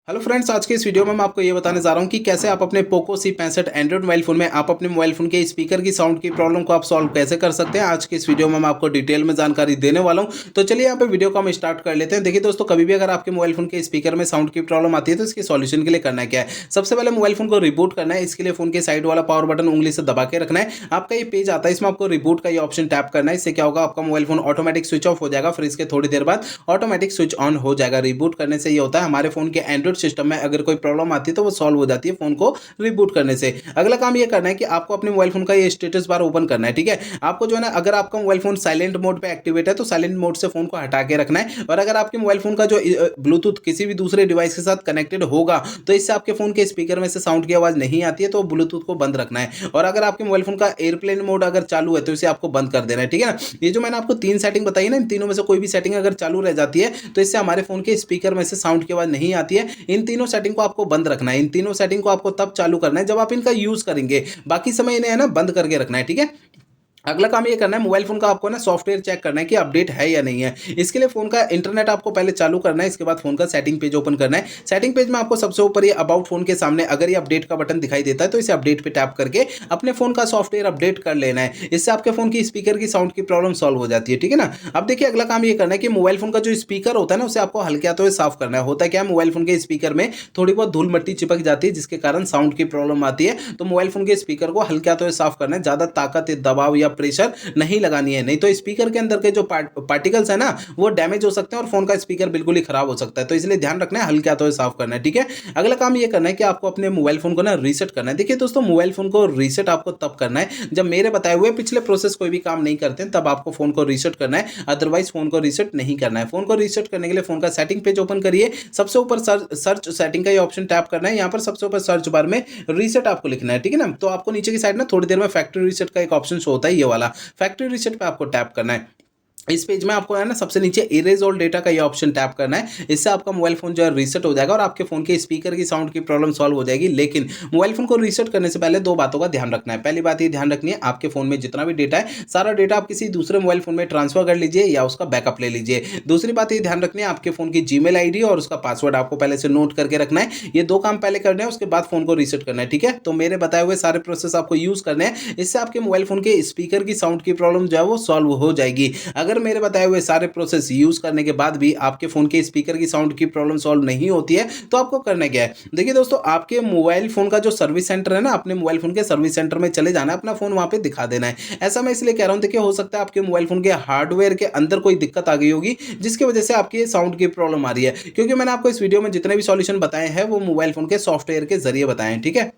Hello friends, आज के इस वीडियो में मैं आपको ये बताने जा रहा हूँ कि कैसे आप अपने Poco C65 Android mobile phone में आप अपने मोबाइल फ़ोन के स्पीकर की साउंड की प्रॉब्लम को आप सॉल्व कैसे कर सकते हैं। आज के इस वीडियो में मैं आपको डिटेल में जानकारी देने वाला हूँ। तो चलिए यहाँ पे वीडियो को हम स्टार्ट कर लेते हैं। देखिए दोस्तों, कभी भी अगर आपके मोबाइल फ़ोन के स्पीकर में साउंड की प्रॉब्लम आती है तो इसके सॉल्यूशन के लिए करना क्या है। सबसे पहले मोबाइल फ़ोन को रिबूट करना है। इसके लिए फ़ोन के साइड वाला पावर बटन उंगली से दबा के रखना है। आपका ये पेज आता है, इसमें आपको रिबूट का ये ऑप्शन टैप करना है। इससे क्या होगा, आपका mobile phone automatic switch off हो जाएगा, फिर इसके थोड़ी देर बाद ऑटोमेटिक स्विच ऑन हो जाएगा। रिबूट करने से ये होता है, हमारे फ़ोन के एंड्रॉइड सिस्टम में अगर कोई प्रॉब्लम आती है तो वो सॉल्व हो जाती है फ़ोन को रिबूट करने से। अगला काम ये करना है कि आपको अपने मोबाइल फ़ोन का ये स्टेटस बार ओपन करना है, ठीक है। आपको जो है ना, अगर आपका मोबाइल फ़ोन साइलेंट मोड पे एक्टिवेट है तो साइलेंट मोड से फ़ोन को हटा के रखना है। और अगर आपके मोबाइल फ़ोन का जो ब्लूटूथ किसी भी दूसरे डिवाइस के साथ कनेक्टेड होगा तो इससे आपके फ़ोन के स्पीकर में से साउंड की आवाज़ नहीं आती है, तो ब्लूटूथ को बंद रखना है। और अगर आपके मोबाइल फ़ोन का एयरप्लेन मोड अगर चालू है तो इसे आपको बंद कर देना है, ठीक है ना। ये जो मैंने आपको 3 सेटिंग बताई है ना, इन तीनों में से कोई भी सेटिंग अगर चालू रह जाती है तो इससे हमारे फ़ोन के स्पीकर में से साउंड की आवाज़ नहीं आती है। इन तीनों सेटिंग को आपको बंद रखना है। इन तीनों सेटिंग को आपको तब चालू करना है जब आप इनका यूज़ करेंगे। बाकी समय इन्हें है ना बंद करके रखना है, ठीक है। अगला काम ये करना है, मोबाइल फ़ोन का आपको ना सॉफ्टवेयर चेक करना है कि अपडेट है या नहीं है। इसके लिए फ़ोन का इंटरनेट आपको पहले चालू करना है, इसके बाद फ़ोन का सेटिंग पेज ओपन करना है। सेटिंग पेज में आपको सबसे ऊपर ये अबाउट फ़ोन के सामने अगर ये अपडेट का बटन दिखाई देता है तो इसे अपडेट पे टैप करके अपने फ़ोन का सॉफ्टवेयर अपडेट कर लेना है। इससे आपके फ़ोन की स्पीकर की साउंड की प्रॉब्लम सॉल्व हो जाती है, ठीक है ना। अब देखिए, अगला काम ये करना है कि मोबाइल फ़ोन का जो स्पीकर होता है ना, उसे आपको हल्के हाथों से साफ करना है। होता क्या है, मोबाइल फ़ोन के स्पीकर में थोड़ी बहुत धूल मिट्टी चिपक जाती है जिसके कारण साउंड की प्रॉब्लम आती है। तो मोबाइल फ़ोन के स्पीकर को हल्के हाथों से साफ करना है। ज़्यादा ताकत, दबाव या प्रेशर नहीं लगानी है, नहीं तो स्पीकर के अंदर के जो पार्टिकल्स है ना, वो डैमेज हो सकते हैं और फोन का स्पीकर बिल्कुल ही खराब हो सकता है। तो इसलिए ध्यान रखना है, हल्के हाथों से साफ करना है, ठीक है। अगला काम ये करना है कि आपको अपने मोबाइल फोन को ना रीसेट करना है। देखिए दोस्तों, मोबाइल फोन को रीसेट आपको तब करना है जब मेरे बताए हुए पिछले प्रोसेस कोई भी काम नहीं करते हैं, तब आपको फोन को रीसेट करना है। अदरवाइज फोन को रीसेट नहीं करना है। फोन को रीसेट करने के लिए फोन का सेटिंग पेज ओपन करिए। सबसे ऊपर सर्च सेटिंग का ये ऑप्शन टैप करना है। यहाँ पर सबसे ऊपर सर्च बार में रीसेट आपको लिखना है, ठीक है ना। तो आपको नीचे की साइड ना थोड़ी देर में फैक्ट्री रीसेट का एक ऑप्शन शो होता है, ये वाला फैक्ट्री रीसेट पे आपको टैप करना है। इस पेज में आपको है ना सबसे नीचे इरेज ऑल डेटा का ये ऑप्शन टैप करना है। इससे आपका मोबाइल फोन जो है रीसेट हो जाएगा और आपके फोन के स्पीकर की साउंड की प्रॉब्लम सॉल्व हो जाएगी। लेकिन मोबाइल फोन को रीसेट करने से पहले दो बातों का ध्यान रखना है। पहली बात ये ध्यान रखनी है, आपके फोन में जितना भी डेटा है सारा डेटा आप किसी दूसरे मोबाइल फोन में ट्रांसफर कर लीजिए या उसका बैकअप ले लीजिए। दूसरी बात ये ध्यान रखनी है, आपके फोन की जीमेल आईडी और उसका पासवर्ड आपको पहले से नोट करके रखना है। ये दो काम पहले करने हैं, उसके बाद फोन को रीसेट करना है, ठीक है। तो मेरे बताए हुए सारे प्रोसेस आपको यूज करने हैं। इससे आपके मोबाइल फोन के स्पीकर की साउंड की प्रॉब्लम जो है वो सॉल्व हो जाएगी। अगर मेरे बताए हुए सारे प्रोसेस यूज करने के बाद भी आपके फोन के स्पीकर की साउंड की प्रॉब्लम सॉल्व नहीं होती है तो आपको करना क्या है। देखिए दोस्तों, आपके मोबाइल फोन का जो सर्विस सेंटर है ना, अपने मोबाइल फोन के सर्विस सेंटर में चले जाना है, अपना फोन वहां पे दिखा देना है। ऐसा मैं इसलिए कह रहा हूं, देखिए हो सकता है आपके मोबाइल फोन के हार्डवेयर के अंदर कोई दिक्कत आ गई होगी जिसकी वजह से आपकी साउंड की प्रॉब्लम आ रही है। क्योंकि मैंने आपको इस वीडियो में जितने भी सॉल्यूशन बताए हैं वो मोबाइल फोन के सॉफ्टवेयर के जरिए बताए हैं, ठीक है।